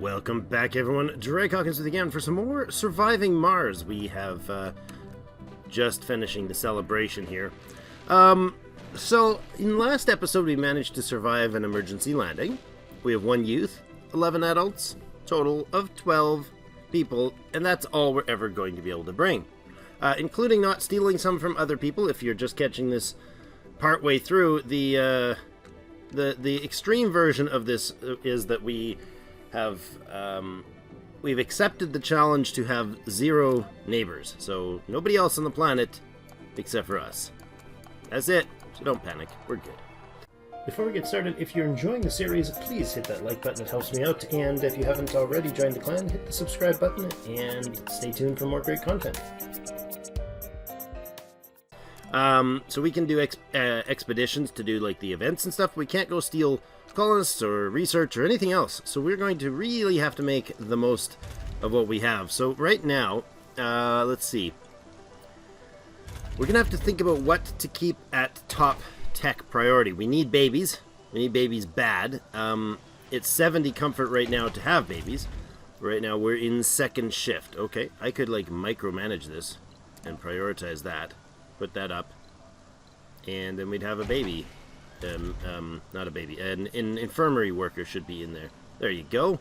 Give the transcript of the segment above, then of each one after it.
Welcome back, everyone. Hawkins with you again for some more Surviving Mars. We have just finishing the celebration here. So, in the last episode, we managed to survive an emergency landing. We have 1 youth, 11 adults, total of 12 people, and that's all we're ever going to be able to bring. Including not stealing some from other people. If you're just catching this partway through, the extreme version of this is that we've accepted the challenge to have 0 neighbors, so nobody else on the planet except for us. That's it, so don't panic, we're good. Before we get started, if you're enjoying the series, please hit that like button, it helps me out, and if you haven't already joined the clan, hit the subscribe button, and stay tuned for more great content. So we can do expeditions to do like the events and stuff. We can't go steal colonists or research or anything else. So we're going to really have to make the most of what we have. So right now, let's see. We're going to have to think about what to keep at top tech priority. We need babies. We need babies bad. It's 70 comfort right now to have babies. Right now we're in second shift. Okay, I could like micromanage this and prioritize that. Put that up, and then we'd have a baby. Not a baby. An infirmary worker should be in there. There you go.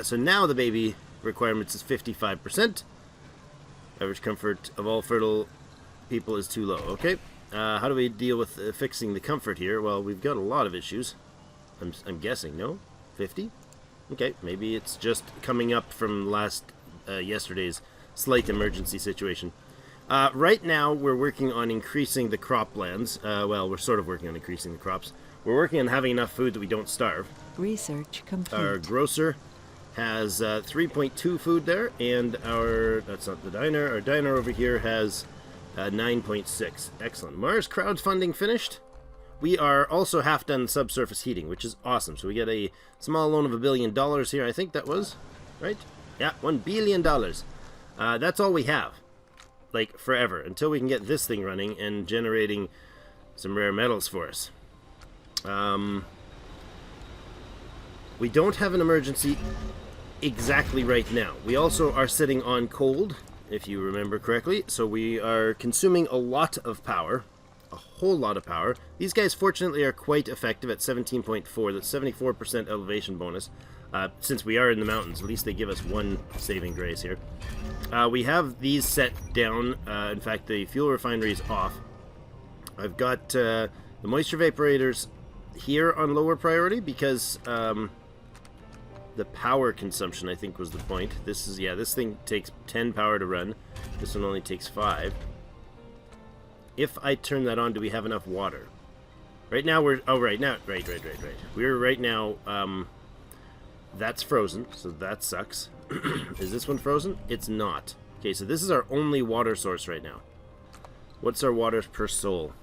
So now the baby requirements is 55%. Average comfort of all fertile people is too low. Okay. How do we deal with fixing the comfort here? Well, we've got a lot of issues. I'm guessing. No? 50? Okay. Maybe it's just coming up from yesterday's slight emergency situation. Right now, we're working on increasing the croplands. Well, we're sort of working on increasing the crops. We're working on having enough food that we don't starve. Research complete. Our grocer has 3.2 food there, and that's not the diner, our diner over here has 9.6. Excellent. Mars crowdfunding finished. We are also half done subsurface heating, which is awesome. So we get a small loan of $1 billion here. I think that was, right? Yeah, $1 billion. That's all we have. Like forever until we can get this thing running and generating some rare metals for us. We don't have an emergency exactly right now. We also are sitting on cold, if you remember correctly, so we are consuming a lot of power, a whole lot of power. These guys fortunately are quite effective at 17.4. That's 74% elevation bonus. Since we are in the mountains, at least they give us 1 saving grace here. We have these set down. In fact, the fuel refinery is off. I've got the moisture vaporators here on lower priority because the power consumption, I think, was the point. This thing takes 10 power to run. This one only takes 5. If I turn that on, do we have enough water? Right now we're... Oh, right now... Right. We're right now... That's frozen, so that sucks. Is this one frozen? It's not. Okay, so this is our only water source right now. What's our water per soul?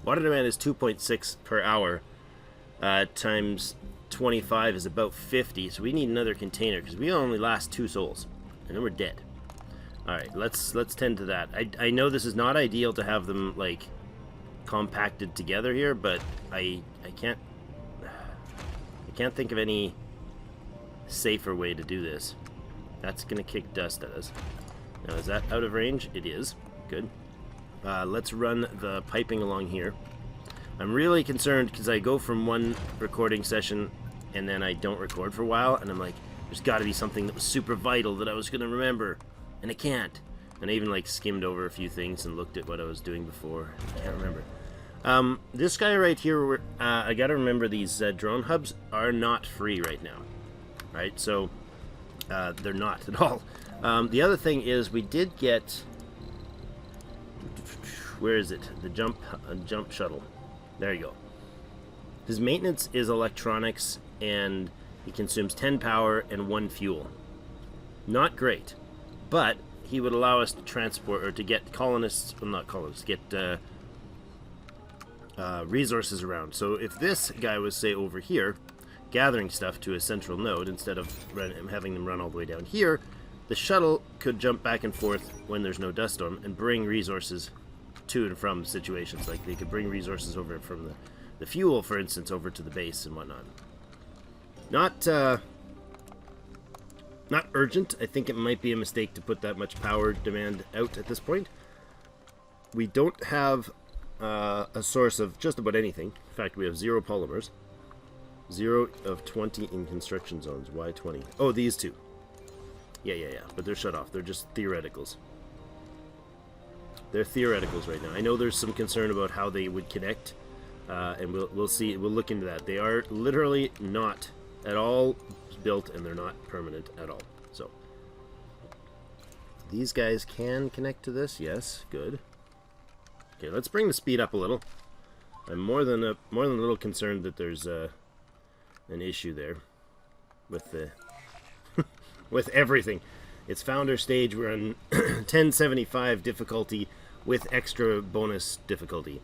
Water demand is 2.6 per hour. Times 25 is about 50, so we need another container, because we only last 2 souls. And then we're dead. Alright, let's tend to that. I know this is not ideal to have them, like, compacted together here, but I can't think of any safer way to do this. That's gonna kick dust at us. Now, is that out of range? It is. Good. Let's run the piping along here. I'm really concerned because I go from one recording session and then I don't record for a while, and I'm like, there's got to be something that was super vital that I was gonna remember, and I can't. And I even like skimmed over a few things and looked at what I was doing before. I can't remember. This guy right here, I gotta remember these drone hubs are not free right now. Right, so they're not at all. The other thing is we did get... Where is it? The jump shuttle. There you go. His maintenance is electronics, and he consumes 10 power and 1 fuel. Not great, but he would allow us to transport, or to get colonists... Well, not colonists, get resources around. So if this guy was, say, over here, gathering stuff to a central node instead of having them run all the way down here, the shuttle could jump back and forth when there's no dust storm and bring resources to and from situations. Like they could bring resources over from the fuel, for instance, over to the base and whatnot. Not urgent. I think it might be a mistake to put that much power demand out at this point. We don't have a source of just about anything. In fact, we have 0 polymers. 0 of 20 in construction zones. Why 20? Oh, these two. Yeah. But they're shut off. They're just theoreticals. They're theoreticals right now. I know there's some concern about how they would connect, and we'll see. We'll look into that. They are literally not at all built, and they're not permanent at all. So these guys can connect to this. Yes, good. Okay, let's bring the speed up a little. I'm more than a little concerned that there's an issue there with the with everything. It's founder stage. We're on 1075 difficulty with extra bonus difficulty.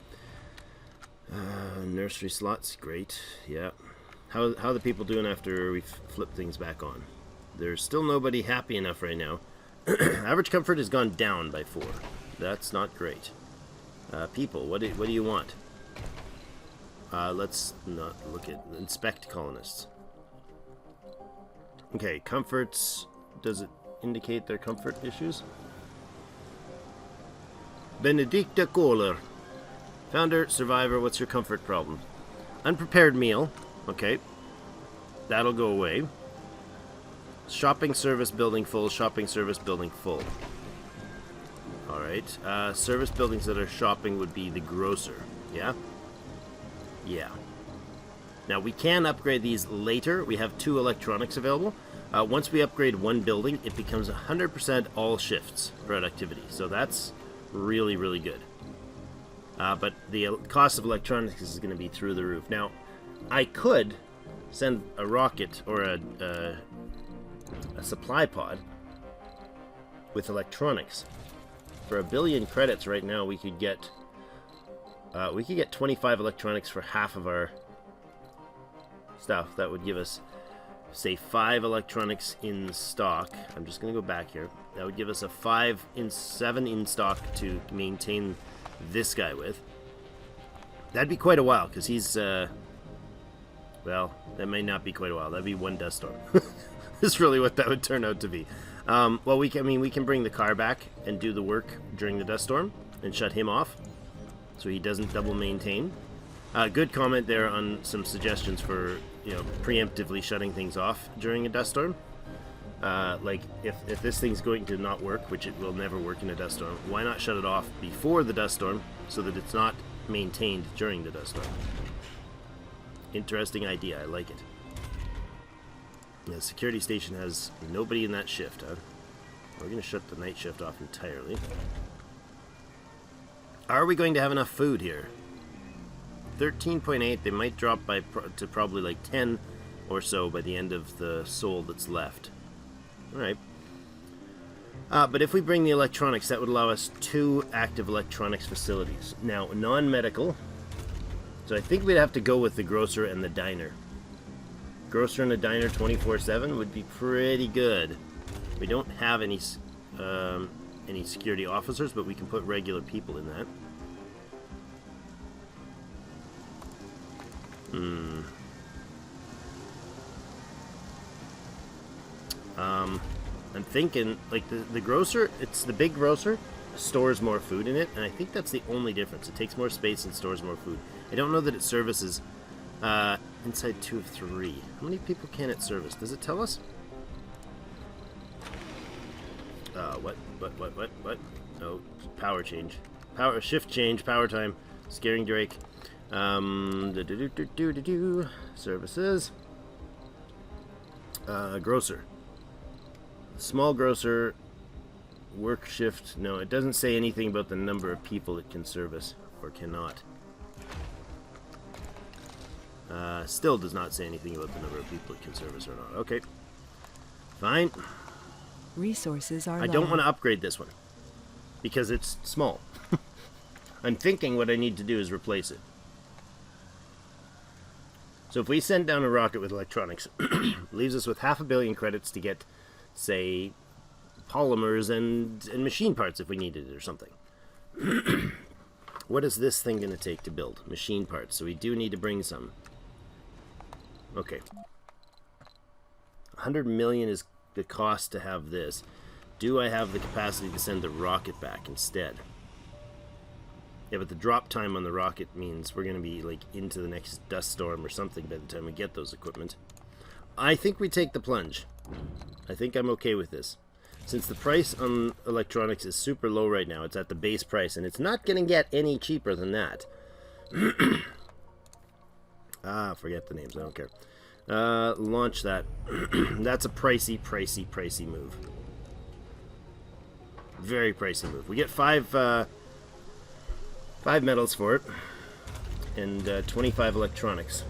Nursery slots, great. Yeah. How the people doing after we flip things back on? There's still nobody happy enough right now. Average comfort has gone down by 4. That's not great. People, what do you want? Let's not look at inspect colonists. Okay, comforts. Does it indicate their comfort issues? Benedicta Kohler. Founder, survivor, what's your comfort problem? Unprepared meal. Okay. That'll go away. Shopping service building full, shopping service building full. Alright. Service buildings that are shopping would be the grocer. Yeah? Yeah. Now, we can upgrade these later. We have 2 electronics available. Once we upgrade one building, it becomes 100% all shifts productivity. So that's really, really good. But the cost of electronics is going to be through the roof. Now, I could send a rocket or a supply pod with electronics. For 1 billion credits right now, we could get 25 electronics for half of our stuff. That would give us, say, 5 electronics in stock. I'm just going to go back here. That would give us a 7 in stock to maintain this guy with. That'd be quite a while, because he's, well, that may not be quite a while. That'd be 1 dust storm. That's really what that would turn out to be. Well, we can bring the car back and do the work during the dust storm and shut him off, so he doesn't double maintain. Good comment there on some suggestions for, preemptively shutting things off during a dust storm. Like, if this thing's going to not work, which it will never work in a dust storm, why not shut it off before the dust storm so that it's not maintained during the dust storm? Interesting idea. I like it. The security station has nobody in that shift, huh? We're going to shut the night shift off entirely. Are we going to have enough food here? 13.8. They might drop to probably like 10 or so by the end of the soul that's left. Alright. But if we bring the electronics, that would allow us 2 active electronics facilities. Now, non-medical. So I think we'd have to go with the grocer and the diner. Grocer and a diner 24/7 would be pretty good. We don't have any security officers, but we can put regular people in that. I'm thinking, like, the grocer, it's the big grocer, stores more food in it, and I think that's the only difference. It takes more space and stores more food. I don't know that it services inside 2 of 3. How many people can it service? Does it tell us? What? Oh, power change. Shift change, power time. Scaring Drake. Services. Grocer. Small grocer. Work shift. No, it doesn't say anything about the number of people it can service or cannot. Still does not say anything about the number of people it can service or not. Okay. Fine. Resources are I don't want to upgrade this one because it's small. I'm thinking what I need to do is replace it. So if we send down a rocket with electronics, leaves us with 500 million credits to get, say, polymers and machine parts if we needed it or something. What is this thing going to take to build? Machine parts. So we do need to bring some. Okay. 100 million is the cost to have this. Do I have the capacity to send the rocket back instead? Yeah, but the drop time on the rocket means we're going to be like into the next dust storm or something by the time we get those equipment. I think we take the plunge. I think I'm okay with this. Since the price on electronics is super low right now, it's at the base price, and it's not going to get any cheaper than that. Forget the names, I don't care. Launch that. That's a pricey move. Very pricey move. We get five metals for it, and 25 electronics.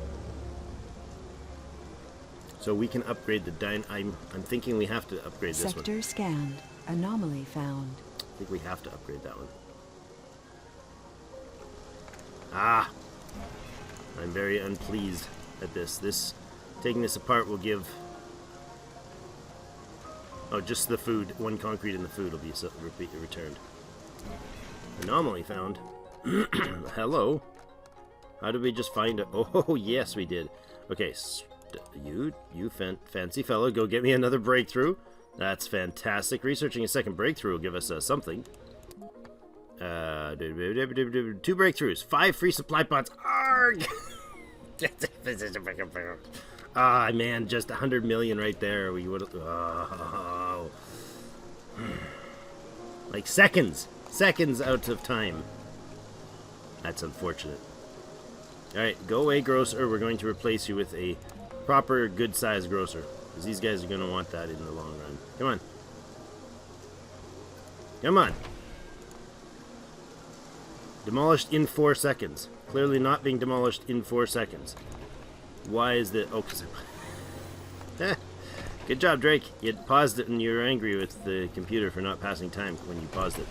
So we can upgrade the I'm thinking we have to upgrade this one. Sector scanned. Anomaly found. I think we have to upgrade that one. Ah! I'm very unpleased at this. Taking this apart will give... Oh, just the food. One concrete in the food will be returned. Anomaly found. Hello. How did we just find it? Oh, yes, we did. Okay, you fancy fellow, go get me another breakthrough. That's fantastic. Researching a second breakthrough will give us something. 2 breakthroughs, 5 free supply pods. Arg! Ah, man, just 100 million right there. We would. Oh. Like seconds out of time. That's unfortunate. All right, go away, grocer. We're going to replace you with a proper, good-sized grocer, because these guys are going to want that in the long run. Come on. Come on. Demolished in 4 seconds. Clearly not being demolished in 4 seconds. Why is that? Oh, because good job, Drake. You paused it and you were angry with the computer for not passing time when you paused it.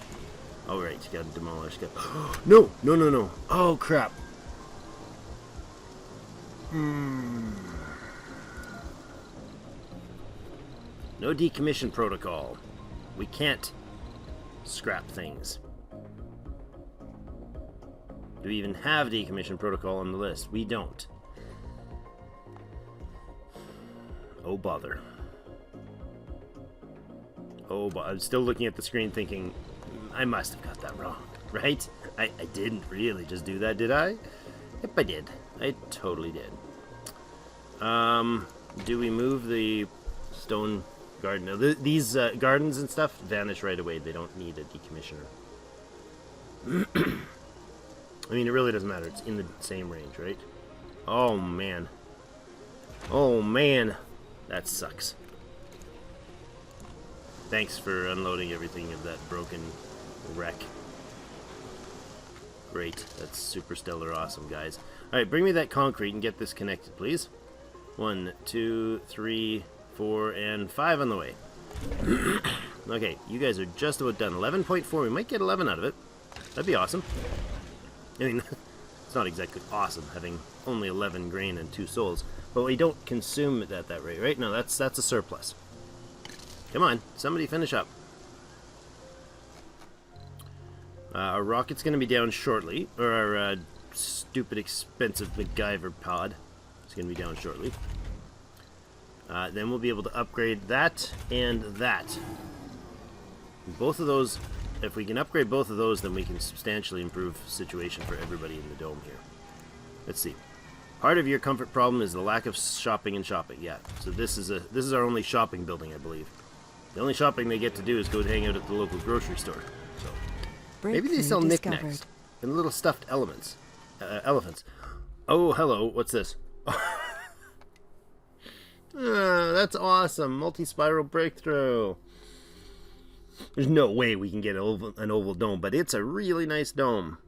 All right, you got to demolish. No. Oh, crap. No decommission protocol. We can't scrap things. Do we even have decommission protocol on the list? We don't. Oh, bother. Oh, I'm still looking at the screen thinking, I must have got that wrong, right? I didn't really just do that, did I? Yep, I did. I totally did. Do we move the stone garden? Now, these gardens and stuff vanish right away. They don't need a decommissioner. I mean, it really doesn't matter. It's in the same range, right? Oh, man. Oh, man. That sucks. Thanks for unloading everything of that broken wreck. Great. That's super stellar awesome, guys. Alright, bring me that concrete and get this connected, please. 1, 2, 3, 4, and 5 on the way. Okay, you guys are just about done. 11.4. We might get 11 out of it. That'd be awesome. I mean, it's not exactly awesome having only 11 grain and 2 souls, but we don't consume it at that rate, right? No, that's a surplus. Come on, somebody finish up. Our rocket's going to be down shortly, or our stupid expensive MacGyver pod is going to be down shortly. Then we'll be able to upgrade that and that. Both of those, if we can upgrade both of those, then we can substantially improve the situation for everybody in the dome here. Let's see. Part of your comfort problem is the lack of shopping and shopping. Yeah, so this is our only shopping building, I believe. The only shopping they get to do is go hang out at the local grocery store. So maybe they sell knickknacks and little stuffed elephants. Oh, hello. What's this? That's awesome. Multi-spiral breakthrough. There's no way we can get an oval dome, but it's a really nice dome.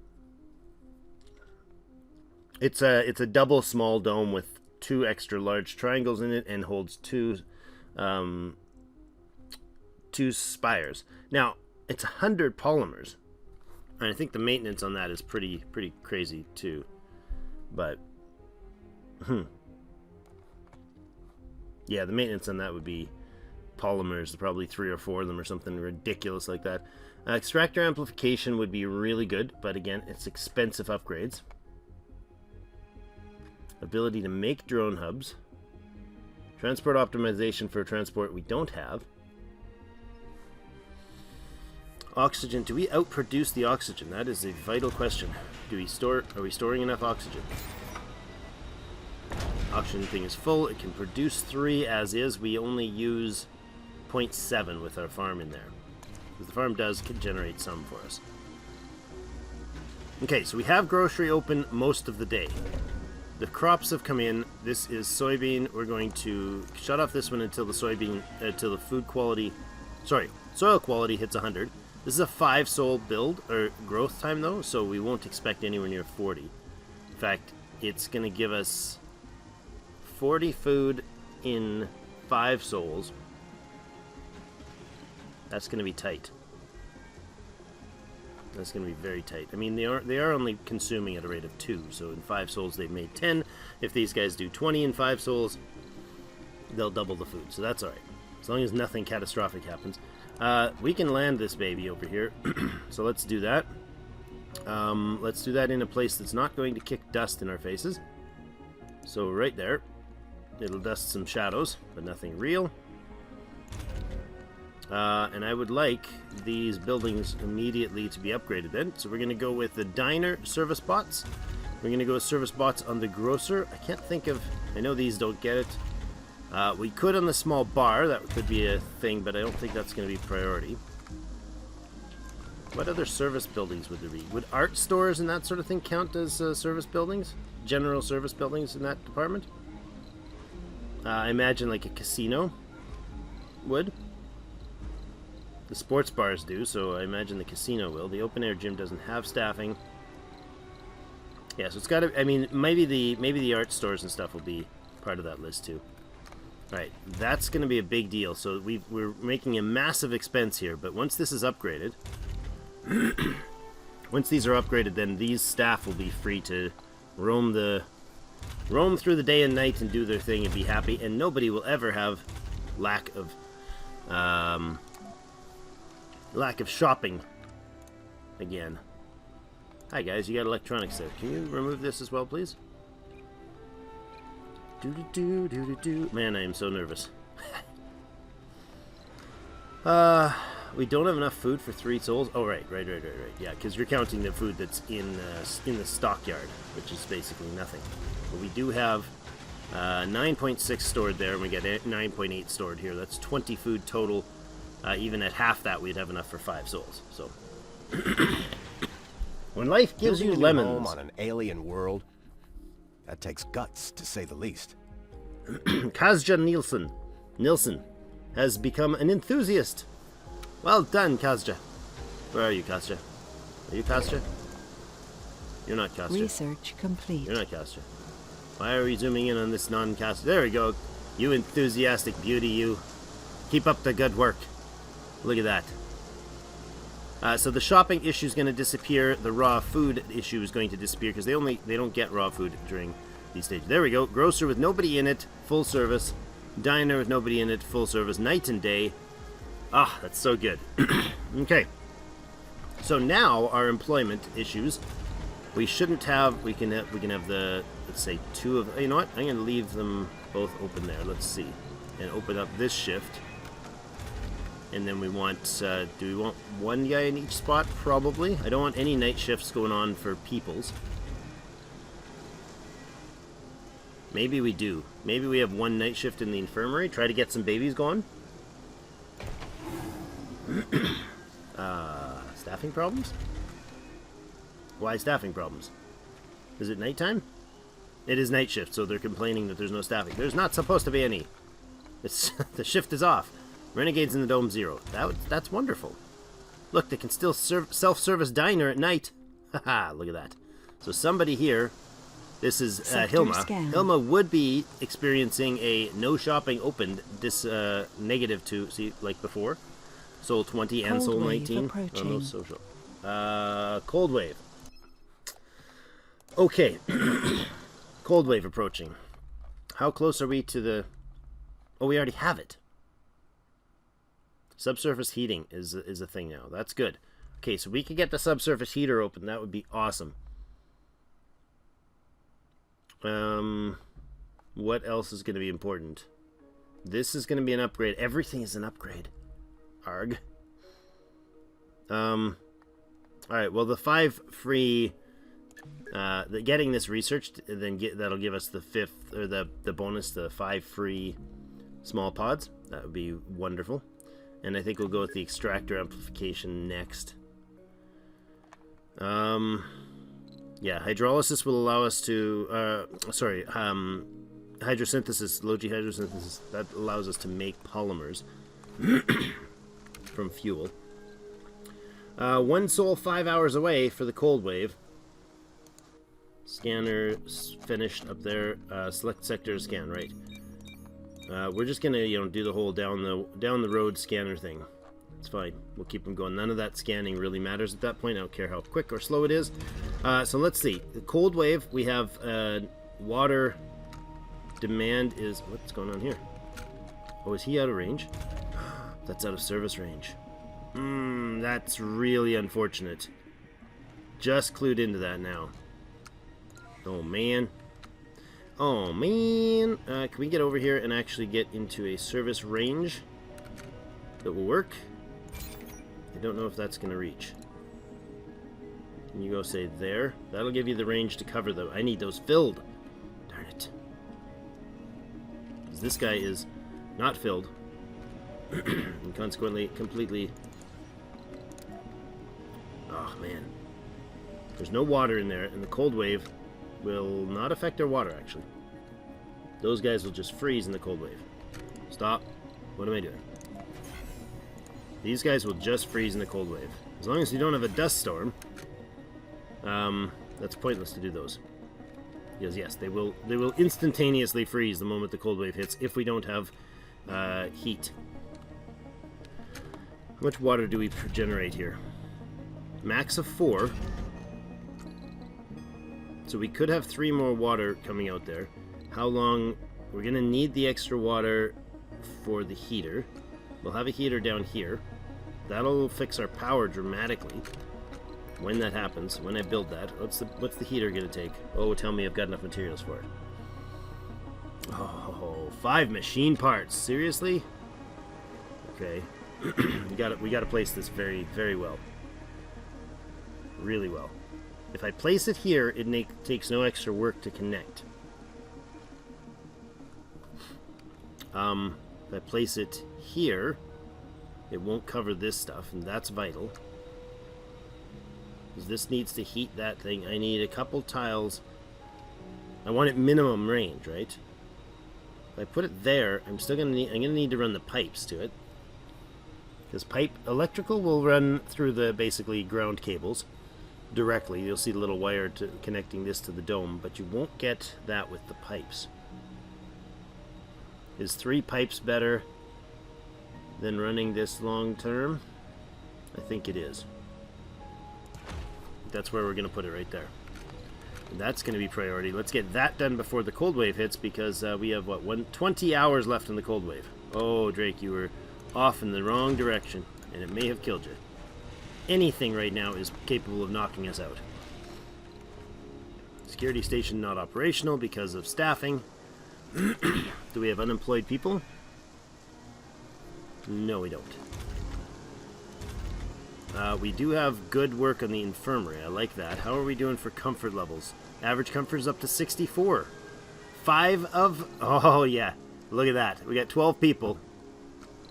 It's a double small dome with 2 extra large triangles in it and holds 2 spires. Now, it's 100 polymers, and I think the maintenance on that is pretty crazy too. But yeah, the maintenance on that would be polymers, probably 3 or 4 of them or something ridiculous like that. Extractor amplification would be really good, but again, it's expensive upgrades. Ability to make drone hubs. Transport optimization for transport we don't have. Oxygen. Do we outproduce the oxygen? That is a vital question. Are we storing enough oxygen? Oxygen thing is full. It can produce 3 as is. We only use 0.7 with our farm in there. Because the farm does generate some for us. Okay, so we have grocery open most of the day. The crops have come in. This is soybean. We're going to shut off this one until the until the food quality, soil quality hits 100. This is a 5-sol build, or growth time though, so we won't expect anywhere near 40. In fact, it's going to give us 40 food in 5 sols. That's going to be tight. That's going to be very tight. I mean, they are only consuming at a rate of 2, so in 5 sols they've made 10. If these guys do 20 in 5 sols, they'll double the food, so that's alright. As long as nothing catastrophic happens. We can land this baby over here, so let's do that. Let's do that in a place that's not going to kick dust in our faces. So right there, it'll dust some shadows, but nothing real. And I would like these buildings immediately to be upgraded then. So we're going to go with the diner service bots. We're going to go with service bots on the grocer. I can't think of... I know these don't get it. We could on the small bar. That could be a thing, but I don't think that's going to be priority. What other service buildings would there be? Would art stores and that sort of thing count as service buildings? General service buildings in that department? I imagine like a casino would. The sports bars do, so I imagine the casino will. The open air gym doesn't have staffing. Yeah, so it's got to. I mean, maybe the art stores and stuff will be part of that list too. All right, that's going to be a big deal. So we're making a massive expense here, but once this is upgraded, once these are upgraded, then these staff will be free to roam through the day and night and do their thing and be happy, and nobody will ever have lack of shopping again. Hi guys, you got electronics there. Can you remove this as well, please? Man, I am so nervous. We don't have enough food for 3 souls. Oh, right. Yeah, because you're counting the food that's in the stockyard, which is basically nothing. But we do have 9.6 stored there, and we get 9.8 stored here. That's 20 food total. Even at half that, we'd have enough for 5 souls. So, when life gives you lemons, home on an alien world, that takes guts, to say the least. Kazja Nilsson has become an enthusiast. Well done, Kazja. Where are you, Kazja? Are you Kazja? You're not Kazja. Research complete. You're not Kazja. Why are we zooming in on this non-Kazja? There we go. You enthusiastic beauty, you. Keep up the good work. Look at that. So the shopping issue is going to disappear. The raw food issue is going to disappear because they don't get raw food during these stages. There we go. Grocer with nobody in it, full service. Diner with nobody in it, full service, night and day. Ah, that's so good. Okay. So now our employment issues. We shouldn't have. We can have the, let's say 2 of. You know what? I'm going to leave them both open there. Let's see, and open up this shift. And then we want, do we want 1 guy in each spot? Probably. I don't want any night shifts going on for peoples. Maybe we do. Maybe we have 1 night shift in the infirmary. Try to get some babies going. Staffing problems? Why staffing problems? Is it nighttime? It is night shift, so they're complaining that there's no staffing. There's not supposed to be any. It's the shift is off. Renegades in the Dome 0. That's wonderful. Look, they can still self-service diner at night. Haha, look at that. So somebody here, this is Hilma. Scan. Hilma would be experiencing a no shopping opened negative to, see, like before. Soul 20 and Soul 19 on those social. Cold wave. Okay. Cold wave approaching. How close are we to the... Oh, we already have it. Subsurface heating is a thing now. That's good. Okay, so we could get the subsurface heater open. That would be awesome. What else is going to be important? This is going to be an upgrade. Everything is an upgrade. Arg. Alright, well the 5 free... getting this researched, then that'll give us the 5th, or the bonus, the 5 free small pods. That would be wonderful. And I think we'll go with the extractor amplification next. Yeah, hydrolysis will allow us to, hydrosynthesis, low-G hydrosynthesis, that allows us to make polymers from fuel. 1 sol 5 hours away for the cold wave. Scanner finished up there. Select sector to scan, right. We're just gonna, do the whole down the road scanner thing. It's fine. We'll keep them going. None of that scanning really matters at that point. I don't care how quick or slow it is. So let's see. The cold wave, we have water demand is... What's going on here? Oh, is he out of range? That's out of service range. That's really unfortunate. Just clued into that now. Oh, man. Oh, man. Can we get over here and actually get into a service range that will work? I don't know if that's going to reach. Can you go, say, there? That'll give you the range to cover them. I need those filled. Darn it. Because this guy is not filled. And consequently, completely... Oh, man. There's no water in there, and the cold wave will not affect our water, actually. Those guys will just freeze in the cold wave. Stop. What am I doing? These guys will just freeze in the cold wave. As long as you don't have a dust storm, that's pointless to do those. Because yes, they will instantaneously freeze the moment the cold wave hits if we don't have heat. How much water do we generate here? Max of 4. So we could have 3 more water coming out there. How long? We're going to need the extra water for the heater. We'll have a heater down here. That'll fix our power dramatically. When that happens, when I build that, what's the heater going to take? Oh, tell me I've got enough materials for it. Oh, 5 machine parts. Seriously? Okay. we got to place this very, very well. Really well. If I place it here, it takes no extra work to connect. If I place it here, it won't cover this stuff, and that's vital. Because this needs to heat that thing. I need a couple tiles. I want it minimum range, right? If I put it there, I'm gonna need to run the pipes to it. Because electrical will run through the basically ground cables directly. You'll see the little wire connecting this to the dome, but you won't get that with the pipes. Is 3 pipes better than running this long term? I think it is. That's where we're going to put it, right there. And that's going to be priority. Let's get that done before the cold wave hits, because we have, 20 hours left in the cold wave. Oh, Drake, you were off in the wrong direction, and it may have killed you. Anything right now is capable of knocking us out. Security station not operational because of staffing. Do we have unemployed people? No, we don't. We do have good work on the infirmary. I like that. How are we doing for comfort levels? Average comfort is up to 64. 5 of... Oh, yeah. Look at that. We got 12 people.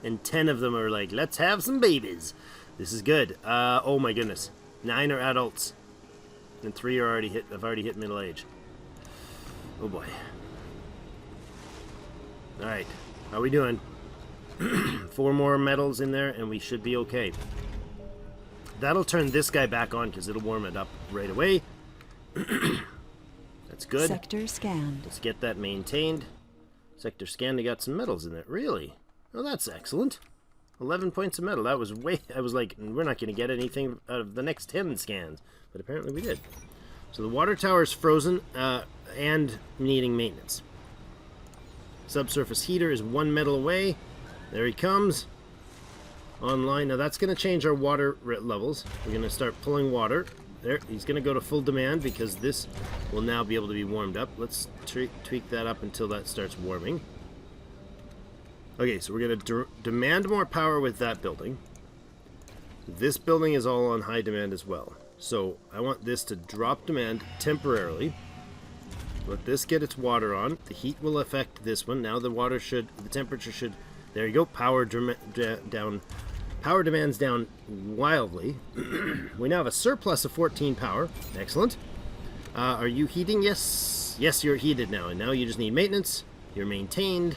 And 10 of them are like, let's have some babies. This is good. Oh, my goodness. 9 are adults. And 3 are have already hit middle age. Oh, boy. Alright. How are we doing? 4 more metals in there, and we should be okay. That'll turn this guy back on, because it'll warm it up right away. That's good. Sector scanned. Let's get that maintained. Sector scanned, I got some metals in there. Really? Oh, that's excellent. 11 points of metal. That was way... I was like, we're not going to get anything out of the next 10 scans. But apparently we did. So the water tower is frozen and needing maintenance. Subsurface heater is 1 metal away. There he comes. Online. Now that's going to change our water levels. We're going to start pulling water. There. He's going to go to full demand because this will now be able to be warmed up. Let's tweak that up until that starts warming. Okay, so we're going to demand more power with that building. This building is all on high demand as well. So I want this to drop demand temporarily. Let this get its water on. The heat will affect this one. Now the temperature should, there you go, power down. Power demand's down wildly. We now have a surplus of 14 power. Excellent. Are you heating? Yes. Yes, you're heated now. And now you just need maintenance. You're maintained.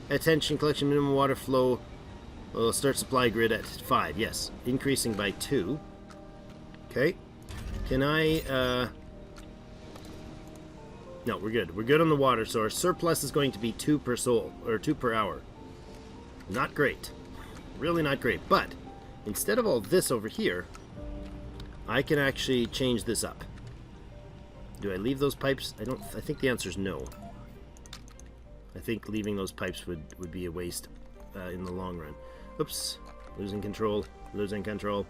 Attention, collection, minimum water flow. We'll start supply grid at 5. Yes. Increasing by 2. Okay. Can I, no, we're good. We're good on the water, so our surplus is going to be 2 per soul, or 2 per hour. Not great. Really not great. But, instead of all this over here, I can actually change this up. Do I leave those pipes? I think the answer is no. I think leaving those pipes would be a waste in the long run. Oops. Losing control. Losing control.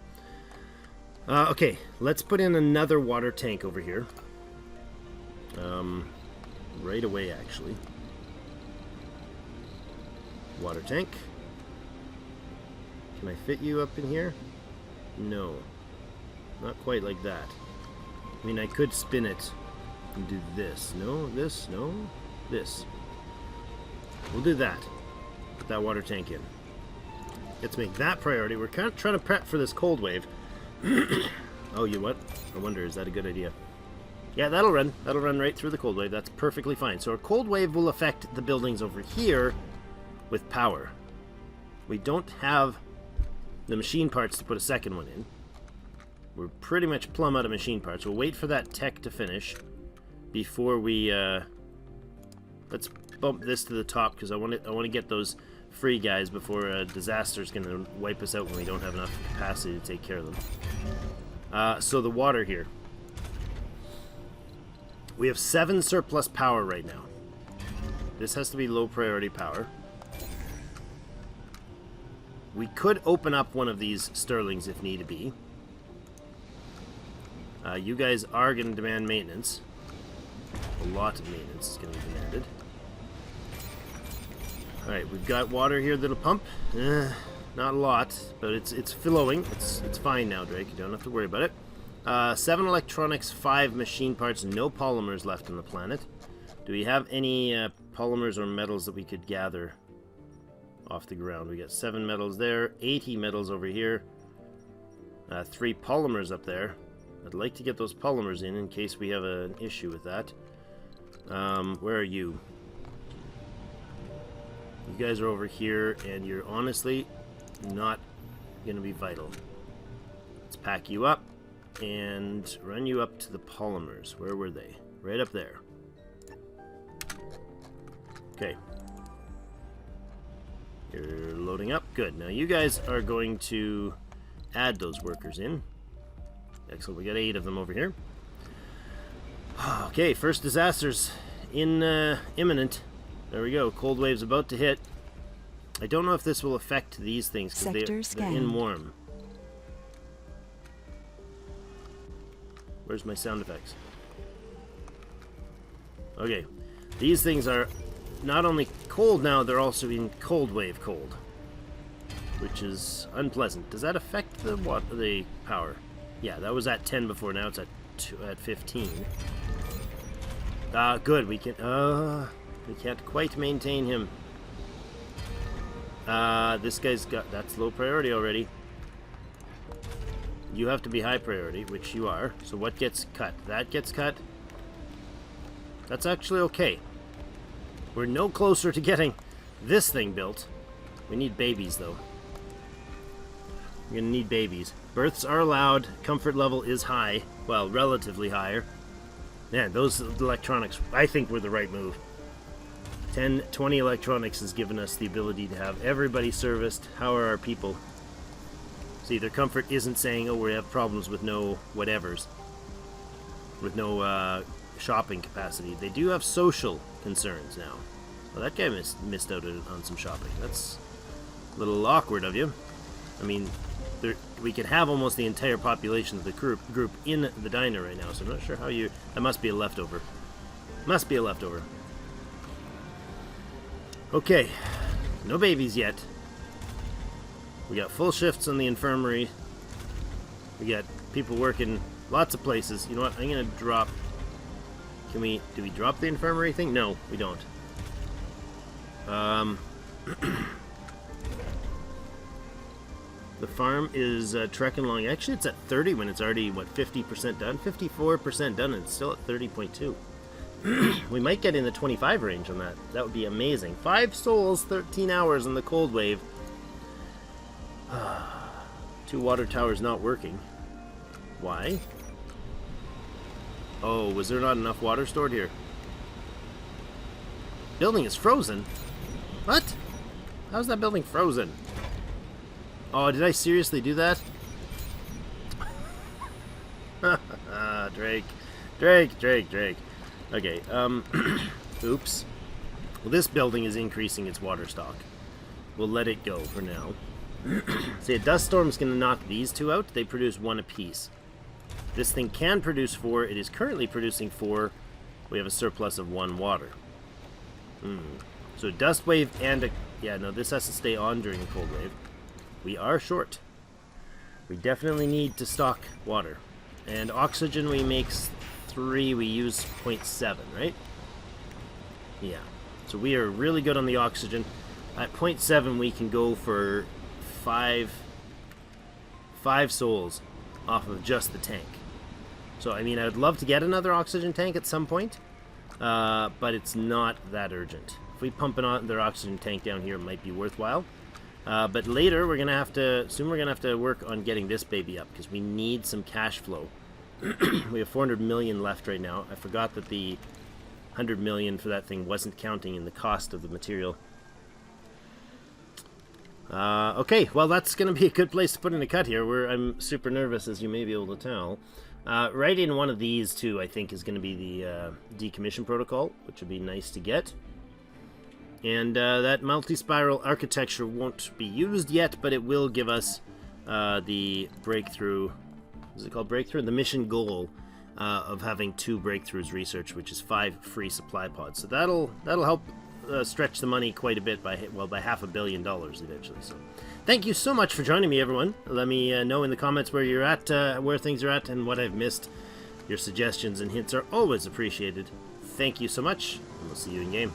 Okay, let's put in another water tank over here. Right away, actually. Water tank. Can I fit you up in here? No. Not quite like that. I mean, I could spin it and do this. No, this, no, this. We'll do that. Put that water tank in. Let's make that priority. We're kind of trying to prep for this cold wave. Oh, you what? I wonder, is that a good idea? Yeah, that'll run. That'll run right through the cold wave. That's perfectly fine. So our cold wave will affect the buildings over here with power. We don't have the machine parts to put a second one in. We're pretty much plumb out of machine parts. We'll wait for that tech to finish before we, let's bump this to the top because I want to get those free guys before a disaster's going to wipe us out when we don't have enough capacity to take care of them. So the water here. We have 7 surplus power right now. This has to be low priority power. We could open up one of these Sterlings if need be. You guys are going to demand maintenance. A lot of maintenance is going to be demanded. Alright, we've got water here that'll pump. Not a lot, but it's flowing. It's fine now, Drake. You don't have to worry about it. 7 electronics, 5 machine parts, no polymers left on the planet. Do we have any polymers or metals that we could gather off the ground? We got 7 metals there, 80 metals over here, 3 polymers up there. I'd like to get those polymers in case we have an issue with that. Where are you? You guys are over here, and you're honestly not going to be vital. Let's pack you up and run you up to the polymers. Where were they? Right up there. Okay. You're loading up. Good. Now you guys are going to add those workers in. Excellent. We got 8 of them over here. Okay, first disaster's imminent. There we go. Cold wave's about to hit. I don't know if this will affect these things because they're in warm. Where's my sound effects? Okay. These things are not only cold now, they're also in cold wave cold, which is unpleasant. Does that affect the power? Yeah, that was at 10 before. Now it's at 15. Good. We can't quite maintain him. This guy's got, that's low priority already. You have to be high priority, which you are. So what gets cut? That gets cut. That's actually okay. We're no closer to getting this thing built. We need babies, though. We're gonna need babies. Births are allowed. Comfort level is high. Well, relatively higher. Yeah, those electronics, I think, were the right move. 10, 20 electronics has given us the ability to have everybody serviced. How are our people? See, their comfort isn't saying, oh, we have problems with no whatevers. With no shopping capacity. They do have social concerns now. Well, that guy missed out on some shopping. That's a little awkward of you. I mean, we could have almost the entire population of the group in the diner right now, so I'm not sure how you... That must be a leftover. Must be a leftover. Okay. No babies yet. We got full shifts on the infirmary. We got people working lots of places. You know what? I'm gonna drop. Do we drop the infirmary thing? No, we don't. The farm is trekking along. Actually, it's at 30 when it's already, what, 50% done? 54% done, and it's still at 30.2. We might get in the 25 range on that. That would be amazing. 5 souls, 13 hours in the cold wave. 2 water towers not working. Why? Oh, was there not enough water stored here? Building is frozen? What? How's that building frozen? Oh, did I seriously do that? Drake. Okay, oops. Well, this building is increasing its water stock. We'll let it go for now. See, a dust storm's gonna knock these 2 out. They produce 1 apiece. This thing can produce 4. It is currently producing 4. We have a surplus of 1 water. So dust wave and a... Yeah, no, this has to stay on during the cold wave. We are short. We definitely need to stock water. And oxygen we make 3, we use 0.7, right? Yeah. So we are really good on the oxygen. At 0.7 we can go for 5 souls off of just the tank. So, I mean, I would love to get another oxygen tank at some point, but it's not that urgent. If we pump another oxygen tank down here, it might be worthwhile. But later, we're gonna have to work on getting this baby up, because we need some cash flow. We have 400 million left right now. I forgot that the 100 million for that thing wasn't counting in the cost of the material. Okay, well, that's gonna be a good place to put in a cut here. I'm super nervous, as you may be able to tell. Right in one of these, too, I think is going to be the decommission protocol, which would be nice to get. And that multi-spiral architecture won't be used yet, but it will give us the breakthrough. Is it called breakthrough? The mission goal of having 2 breakthroughs research, which is 5 free supply pods. So that'll help stretch the money quite a bit by $500 million eventually. So, thank you so much for joining me, everyone. Let me know in the comments where you're at, where things are at, and what I've missed. Your suggestions and hints are always appreciated. Thank you so much, and we'll see you in game.